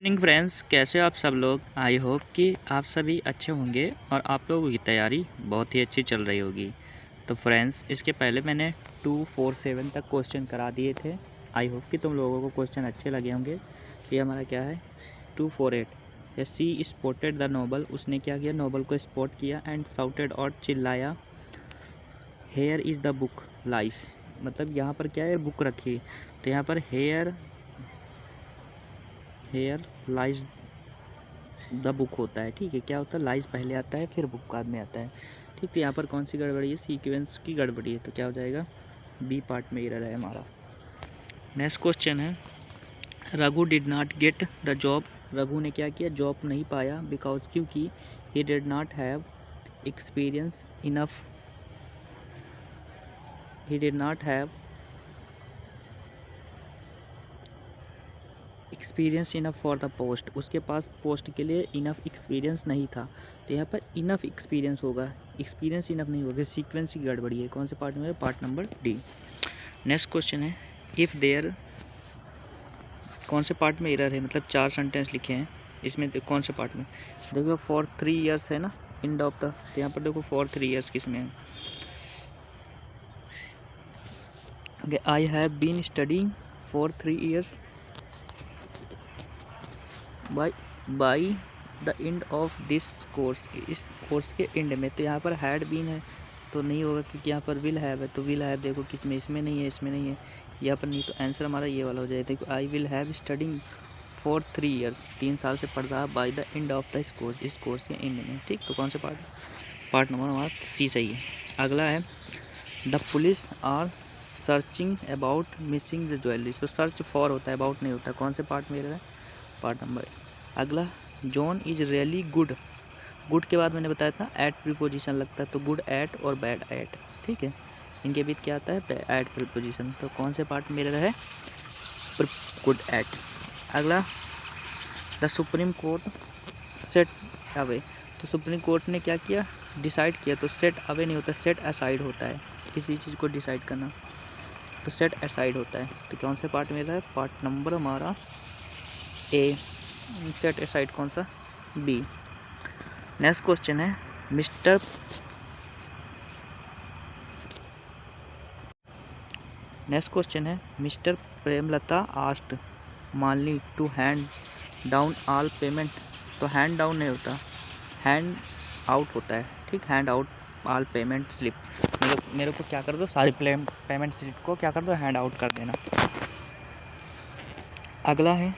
Morning friends, कैसे हो आप सब लोग। आई होप कि आप सभी अच्छे होंगे और आप लोगों की तैयारी बहुत ही अच्छी चल रही होगी। तो फ्रेंड्स, इसके पहले मैंने 247 तक क्वेश्चन करा दिए थे। आई होप कि तुम लोगों को क्वेश्चन अच्छे लगे होंगे। ये हमारा क्या है 248। सी स्पॉटेड द नोबल, उसने क्या किया, नोबल को स्पॉट किया एंड साउटेड और चिल्लाया, हेयर इज़ द बुक लाइस। मतलब यहाँ पर क्या है, बुक रखी, तो यहाँ पर हेयर लाइज द बुक होता है। ठीक है, क्या होता है, लाइज पहले आता है फिर बुक बाद में आता है। ठीक, तो यहाँ पर कौन सी गड़बड़ी है, सीक्वेंस की गड़बड़ी है। तो क्या हो जाएगा, बी पार्ट में एरर है हमारा। नेक्स्ट क्वेश्चन है, Raghu did not get the job. Raghu ने क्या किया, जॉब नहीं पाया, बिकॉज क्योंकि he did not have experience enough, he did not have experience enough for the post. उसके पास पोस्ट के लिए इनफ एक्सपीरियंस नहीं था। तो यहाँ पर इनफ एक्सपीरियंस होगा, एक्सपीरियंस इनफ नहीं होगा, सीक्वेंस की गड़बड़ी है। कौन से पार्ट में है, part number D. Next question है, इफ़ देयर, कौन से पार्ट में एरर है, मतलब 4 सेंटेंस लिखे हैं इसमें, कौन से पार्ट में। देखो फॉर 3 ईयर्स है ना, एंड ऑफ द, तो यहाँ पर देखो फॉर 3 ईयर्स किस में है। I have been studying for 3 years by the end of this course, इस कोर्स के एंड में। तो यहाँ पर हैड बीन है तो नहीं होगा, क्योंकि यहाँ पर विल हैव है। तो विल हैव देखो किस में, इसमें नहीं है, इसमें नहीं है, यहाँ पर नहीं। तो आंसर हमारा ये वाला हो जाएगा। देखो I will have studying for 3 years, 3 साल से पढ़ रहा by the end of the course, इस कोर्स के एंड में। ठीक, तो कौन सा पार्ट नंबर हमारा सी सही है। अगला है, the police are searching about missing the jewellery. तो सर्च फॉर होता है, अबाउट नहीं होता। कौन से पार्ट में है, पार्ट नंबर। अगला, John is really good. Good के बाद मैंने बताया था एट प्रीपोजिशन लगता है, तो गुड एट और बैड एट। ठीक है, इनके बीच क्या आता है, एट प्रीपोजिशन। तो कौन से पार्ट में है, गुड एट। अगला, the supreme court set away. तो सुप्रीम कोर्ट ने क्या किया, डिसाइड किया। तो सेट अवे नहीं होता, सेट असाइड होता है, किसी चीज़ को डिसाइड करना। तो सेट असाइड होता है। तो कौन से पार्ट में है, पार्ट नंबर हमारा ए। सेट असाइड कौन सा, बी। नेक्स्ट क्वेश्चन है, mister Premlata asked Malini to hand down all payment. तो हैंड डाउन नहीं होता, हैंड आउट होता है। ठीक, hand out all payment slip. मेरे को क्या कर दो, सारी पेमेंट स्लिप को क्या कर दो, हैंड आउट कर देना। अगला है,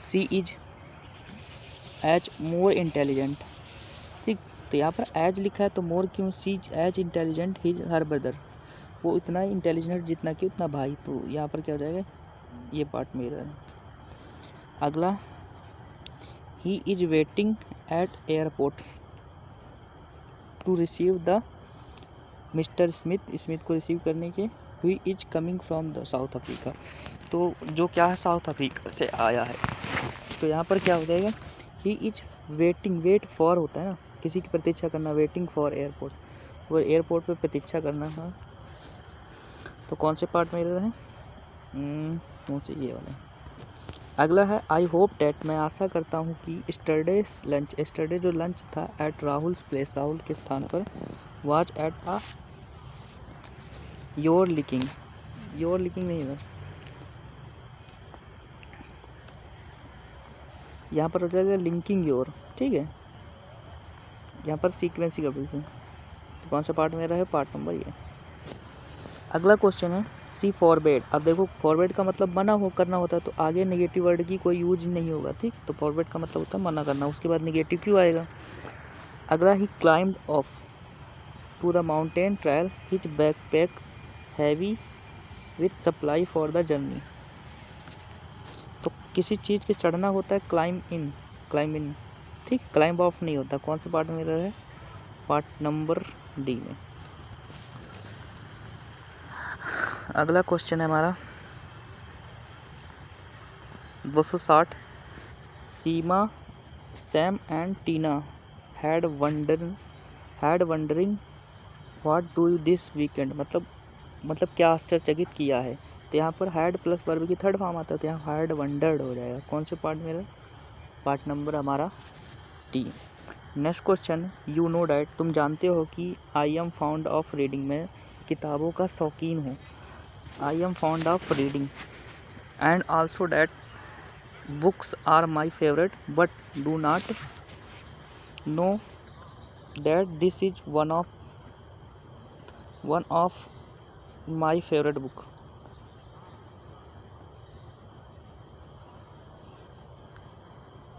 सी इज एज मोर इंटेलिजेंट। ठीक, तो यहाँ पर एज लिखा है तो मोर क्यों, she as intelligent his her brother. वो इतना ही इंटेलिजेंट जितना कि उतना भाई। तो यहाँ पर क्या हो जाएगा, ये पार्ट मेरा है। अगला, he is waiting at airport to receive the mister Smith. Smith को रिसीव करने के, he is coming from the South Africa. तो जो क्या है, साउथ अफ्रीका से आया है। तो यहाँ पर क्या हो जाएगा, he is waiting, wait for होता है ना, किसी की प्रतीक्षा करना, वेटिंग फॉर एयरपोर्ट, वो एयरपोर्ट पे प्रतीक्षा करना था। तो कौन से पार्ट में है, कौन से, ये वाला। अगला है, आई होप डैट, मैं आशा करता हूँ कि स्टरडेज लंच, स्टरडे जो लंच था एट राहुल्स प्लेस, राहुल के स्थान पर, was at a your liking, your liking नहीं है, यहाँ पर हो जाएगा लिंकिंग योर। ठीक है, यहाँ पर सीक्वेंस ही गड़बड़ी है। तो कौन सा पार्ट मेरा है, पार्ट नंबर ये। अगला क्वेश्चन है, सी फॉरवर्ड। अब देखो फॉरवर्ड का मतलब मना हो करना होता है, तो आगे नेगेटिव वर्ड की कोई यूज नहीं होगा। ठीक, तो फॉरवर्ड का मतलब होता है मना करना, उसके बाद नेगेटिव क्यों आएगा। अगला, he climbed off to the mountain trial his backpack heavy with supply for the journey. तो किसी चीज़ पे चढ़ना होता है, क्लाइंब इन। ठीक, क्लाइंब ऑफ नहीं होता। कौन से पार्ट में है, पार्ट नंबर डी में। अगला क्वेश्चन है हमारा 260, Seema, Sam and Tina had wondering what do you this weekend. मतलब क्या आश्चर्यचकित किया है। तो यहाँ पर हैड प्लस वर्ब की थर्ड फॉर्म आता है, तो यहाँ हैड वंडर्ड हो जाएगा। कौन से पार्ट में? पार्ट नंबर हमारा T. Next question, you know that, तुम जानते हो कि I am found of reading, मैं किताबों का शौकीन हूँ। I am found of reading and also that books are my favourite but do not know that this is one of my favourite book.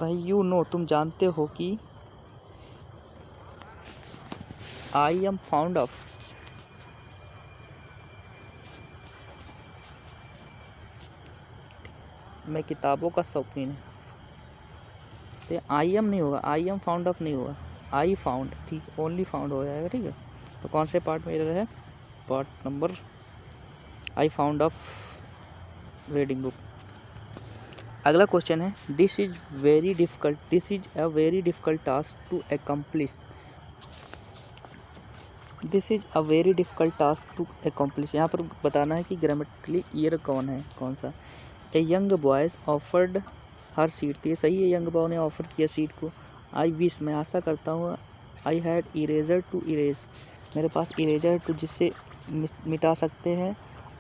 भाई यू नो, तुम जानते हो कि आई एम फाउंड ऑफ, मैं किताबों का शौकीन है, तो आई एम नहीं होगा, आई एम फाउंड ऑफ नहीं होगा, आई फाउंड, ठीक, ओनली फाउंड हो जाएगा। ठीक है, तो कौन से पार्ट में एरर है? Part number I found of reading book. अगला क्वेश्चन है, this is very difficult, this is a very difficult task to accomplish, this is a very difficult task to accomplish. यहाँ पर बताना है कि ग्रामेटिकली ईयर कौन है, कौन सा। A young boys offered her seat, तो ये सही है, यंग बॉय ने ऑफर किया सीट को। आई विश, मैं आशा करता हूँ। I had eraser to erase, मेरे पास इरेजर टू जिससे मिटा सकते हैं।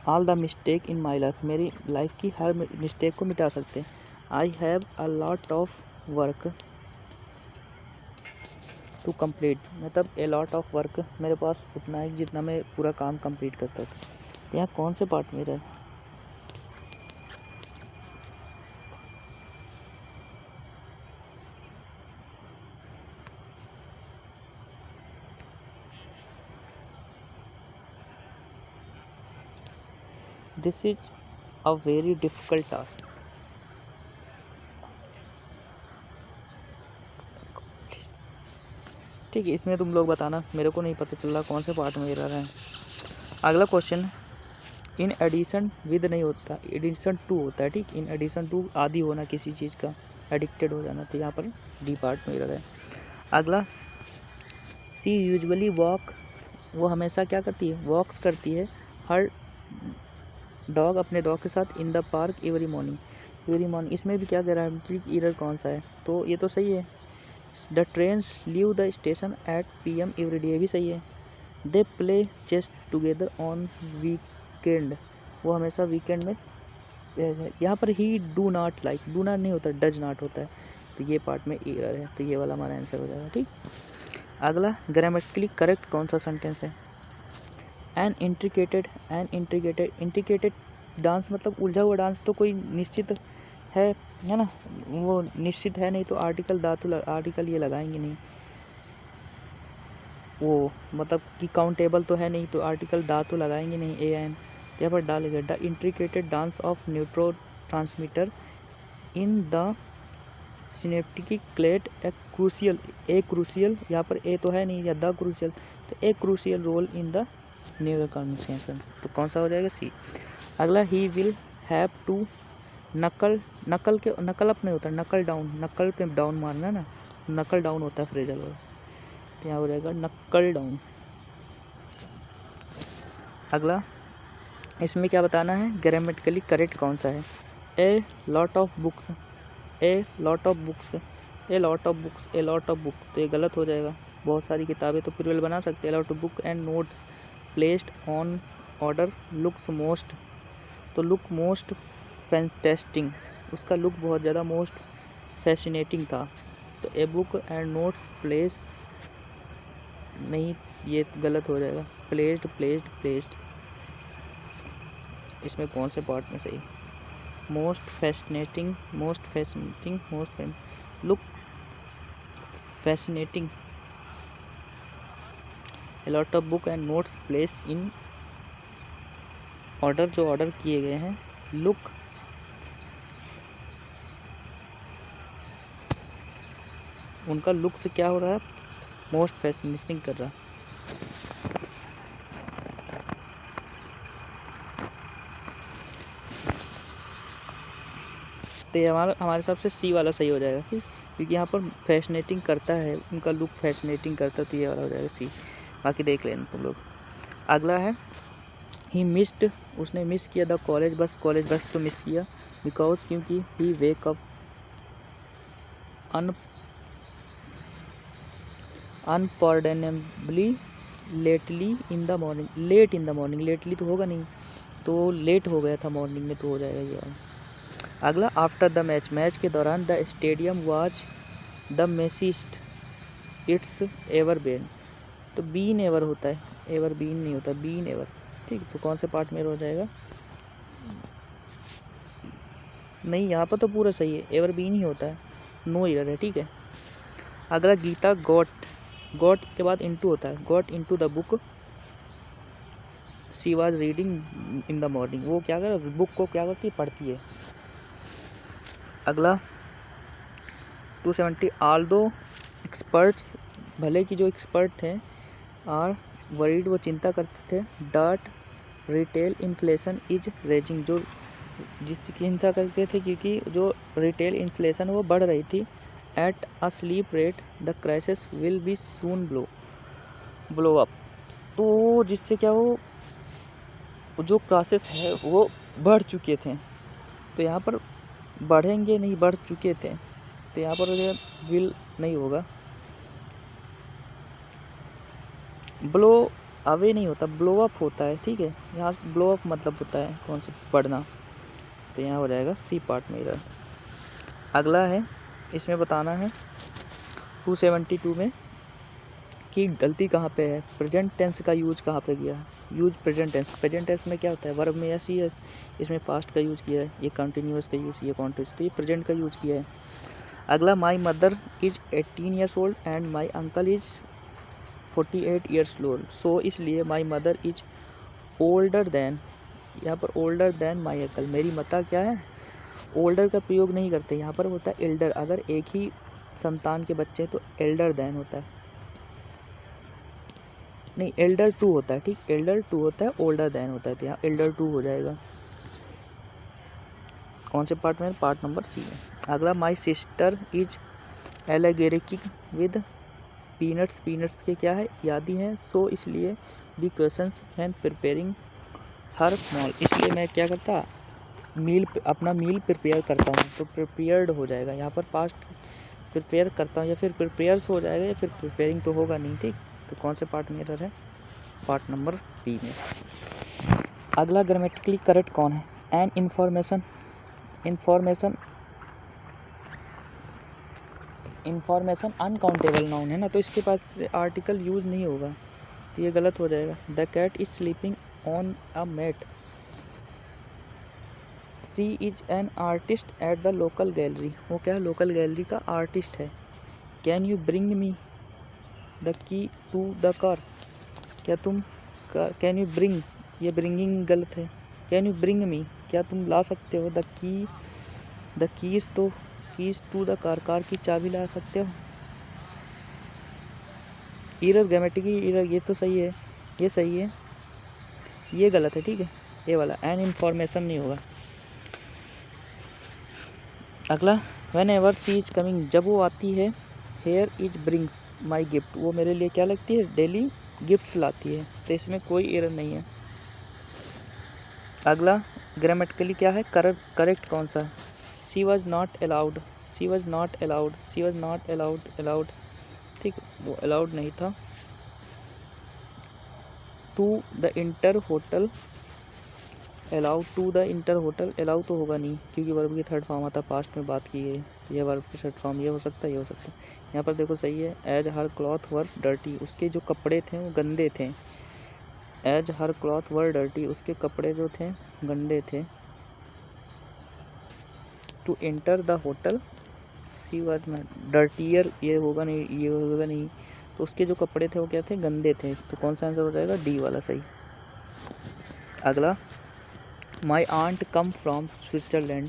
All the mistake in my life, मेरी लाइफ की हर मिस्टेक को मिटा सकते हैं। I have a lot of work to complete, मतलब ए लॉट ऑफ वर्क, मेरे पास उतना है जितना मैं पूरा काम कंप्लीट करता था। यहाँ कौन से पार्ट में है? This is a very difficult task, ठीक है, इसमें तुम लोग बताना, मेरे को नहीं पता चल रहा कौन से पार्ट में एरर है। अगला क्वेश्चन, इन एडिशन विद नहीं होता, एडिशन टू होता है। ठीक, इन एडिशन टू आदि होना किसी चीज़ का, एडिक्टेड हो जाना, तो यहाँ पर डी पार्ट में एरर है। अगला, सी यूजुअली वॉक, वो हमेशा क्या करती है? वॉक्स करती है। हर डॉग, अपने डॉग के साथ, in the park every morning, every morning, इसमें भी क्या ग्रामेटिकल एरर कौन सा है? तो ये तो सही है। The trains leave the station at PM every day, भी सही है। They play chess together on weekend, वो हमेशा वीकेंड में। यहाँ पर ही do not like, do not नहीं होता, डज नॉट होता है, तो ये पार्ट में एरर है, तो ये वाला हमारा आंसर हो जाएगा। ठीक, अगला, ग्रामेटिकली करेक्ट कौन सा सेंटेंस है? एन इंट्रिकेटेड, इंट्रिकेटेड डांस, मतलब उलझा हुआ डांस, तो कोई निश्चित है ना, वो निश्चित है नहीं, तो आर्टिकल धातु, आर्टिकल ये लगाएंगे नहीं, वो मतलब कि काउंटेबल तो है नहीं, तो आर्टिकल धातु लगाएंगे नहीं, AN यहाँ पर डालेंगे। The intricated dance of neurotransmitter in the synaptic cleft a crucial, यहाँ पर ए तो है नहीं, या द क्रूशियल, तो a crucial role in the neural communication, तो कौन सा हो जाएगा? सी। अगला, ही विल हैव टू नकल, नकल अप नहीं होता, नकल डाउन, नकल पे डाउन मारना ना, नकल डाउन होता है फ्रेजल वर्ब, तो यहाँ हो जाएगा नकल डाउन। अगला, इसमें क्या बताना है? ग्रामेटिकली करेक्ट कौन सा है? A lot of books, a lot of books, a lot of books, a lot of book, तो ये गलत हो जाएगा। बहुत सारी किताबें तो प्लूरल बना सकते हैं। Lot of book and notes placed on order looks most, तो लुक मोस्ट फैंटेस्टिंग, उसका लुक बहुत ज़्यादा मोस्ट फैसिनेटिंग था, तो a book and notes place नहीं, ये गलत हो जाएगा। प्लेस्ड, इसमें कौन से पार्ट में सही? Most fascinating, look fascinating, a lot of book and notes placed in order, जो ऑर्डर किए गए हैं, लुक उनका लुक से क्या हो रहा है? मोस्ट फैसिनेटिंग कर रहा है। तो ये हमारे हिसाब से सी वाला सही हो जाएगा, ठीक, क्योंकि यहाँ पर फैसिनेटिंग करता है, उनका लुक फैसिनेटिंग करता है, तो ये वाला हो जाएगा सी। बाकी देख लेना तुम लोग। अगला है, ही मिस्ड, उसने मिस किया द कॉलेज बस को मिस किया, बिकॉज क्योंकि he wake up unpardonably lately in the morning, late in the morning, lately तो होगा नहीं, तो लेट हो गया था मॉर्निंग में, तो हो जाएगा ये वाला। अगला आफ्टर द मैच, मैच के दौरान the stadium was the messiest it's ever been, तो बीन एवर होता है, एवर बीन नहीं होता, बीन एवर, ठीक। तो कौन से पार्ट में हो जाएगा, नहीं यहाँ पर तो पूरा सही है, एवर बीन ही होता है, नो एरर है, ठीक है। अगला गीता गॉट, गॉट के बाद इनटू होता है, got into the book she was reading in the morning, वो क्या कर बुक को क्या करती है, पढ़ती है। अगला 270 ऑल दो एक्सपर्ट्स, भले कि जो एक्सपर्ट थे, आर वरीड, वो चिंता करते थे, dot retail inflation is raising, जो जिसकी चिंता करते थे क्योंकि जो रिटेल इन्फ्लेशन वो बढ़ रही थी, at a slip rate the crisis will be soon blow up, तो जिससे क्या वो जो क्राइसिस है वो बढ़ चुके थे, तो यहाँ पर बढ़ेंगे नहीं, बढ़ चुके थे, तो यहाँ पर विल नहीं होगा, ब्लो अवे नहीं होता, ब्लो अप होता है, ठीक है। यहाँ से ब्लो अप मतलब होता है कौन सा, बढ़ना, तो यहाँ हो जाएगा सी पार्ट में इधर। अगला है, इसमें बताना है 272 में कि गलती कहाँ पे है, प्रेजेंट टेंस का यूज कहाँ पे किया है, use present tense, present tense में क्या होता है, वर्ब में एस ई एस, इसमें पास्ट का यूज किया है, ये कंटिन्यूअस का यूज, ये कॉन्टिन्यूस, तो ये प्रेजेंट का यूज किया है। अगला my mother is 18 years old and my uncle is 48 years old, so इसलिए my mother is older than, यहाँ पर ओल्डर देन माई अंकल, मेरी माता क्या है, ओल्डर का प्रयोग नहीं करते, यहाँ पर होता है एल्डर, अगर एक ही संतान के बच्चे तो एल्डर देन होता है, नहीं एल्डर टू होता है, ठीक, एल्डर टू होता है, ओल्डर देन होता है, तो यहाँ एल्डर टू हो जाएगा। कौन से पार्ट में, पार्ट नंबर सी में। अगला my sister is allergic with peanuts, peanuts के क्या है, यादी हैं, सो इसलिए be questions and preparing her mall, इसलिए मैं क्या करता, मील अपना मील प्रिपेयर करता हूँ, तो प्रिपेयर्ड हो जाएगा, यहाँ पर पास्ट प्रिपेयर करता हूँ, या फिर प्रिपेयर्स हो जाएगा, या फिर प्रिपेयरिंग तो होगा नहीं, ठीक। तो कौन से पार्ट में एरर है, पार्ट नंबर बी में। अगला ग्रामेटिकली करेक्ट कौन है, an information, information uncountable noun है ना, तो इसके पास आर्टिकल यूज नहीं होगा, तो ये गलत हो जाएगा। The cat is sleeping on a mat, she is an artist at the local gallery, वो क्या है, लोकल गैलरी का आर्टिस्ट है। Can you bring me the key to the car, क्या तुम, कैन यू ब्रिंग, ये ब्रिंगिंग गलत है, कैन यू ब्रिंग मी, क्या तुम ला सकते हो, द कीज, तो keys to the car, car की चाबी ला सकते हो। इरर ग्रामेटिकली इरर, ये तो सही है, ये सही है, ये गलत है, ठीक है, ये वाला एन इंफॉर्मेशन नहीं होगा। अगला when ever see is coming, जब वो आती है, here is brings my gift, वो मेरे लिए क्या लगती है, डेली गिफ्ट्स लाती है, तो इसमें कोई एरर नहीं है। अगला ग्रामेटिकली क्या है, करेक्ट कौन सा है, she was not allowed, she was not allowed, she was not allowed, ठीक, वो अलाउड नहीं था। To the enter hotel, allow to the enter hotel, allow तो होगा नहीं क्योंकि वर्ब की थर्ड फॉर्म आता, पास्ट में बात की गई, तो ये वर्ब की थर्ड फॉर्म, ये हो सकता है, ये हो सकता है। यहाँ पर देखो सही है, as her cloth were dirty, उसके जो कपड़े थे वो गंदे थे, as her cloth were dirty, उसके कपड़े जो थे गंदे थे। To enter the hotel, she was dirtier, ये होगा नहीं, ये होगा नहीं, तो उसके जो कपड़े थे वो क्या थे, गंदे थे, तो कौन सा आंसर हो जाएगा, डी वाला सही। अगला my aunt come from Switzerland,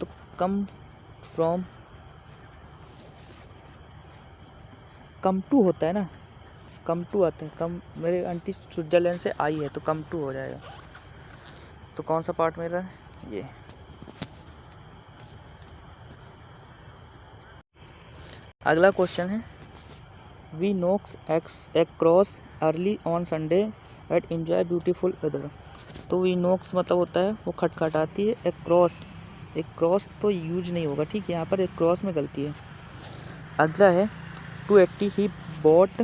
तो कम फ्रॉम, कम टू होता है ना, कम टू आता है, कम, मेरे आंटी स्विट्ज़रलैंड से आई है, तो कम टू हो जाएगा। तो कौन सा पार्ट मेरा है, ये। अगला क्वेश्चन है, we knocks x across early on Sunday at enjoy beautiful weather, तो विनोक्स मतलब होता है वो खटखटाती है। एक क्रॉस तो यूज नहीं होगा, ठीक है, यहाँ पर एक क्रॉस में गलती है। अगला है 280 he bought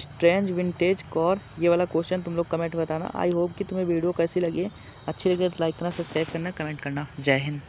strange vintage car. ये वाला क्वेश्चन तुम लोग कमेंट में बताना। आई होप कि तुम्हें वीडियो कैसी लगी है, अच्छी लगी तो लाइक करना, सब्सक्राइब करना, कमेंट करना। जय हिंद।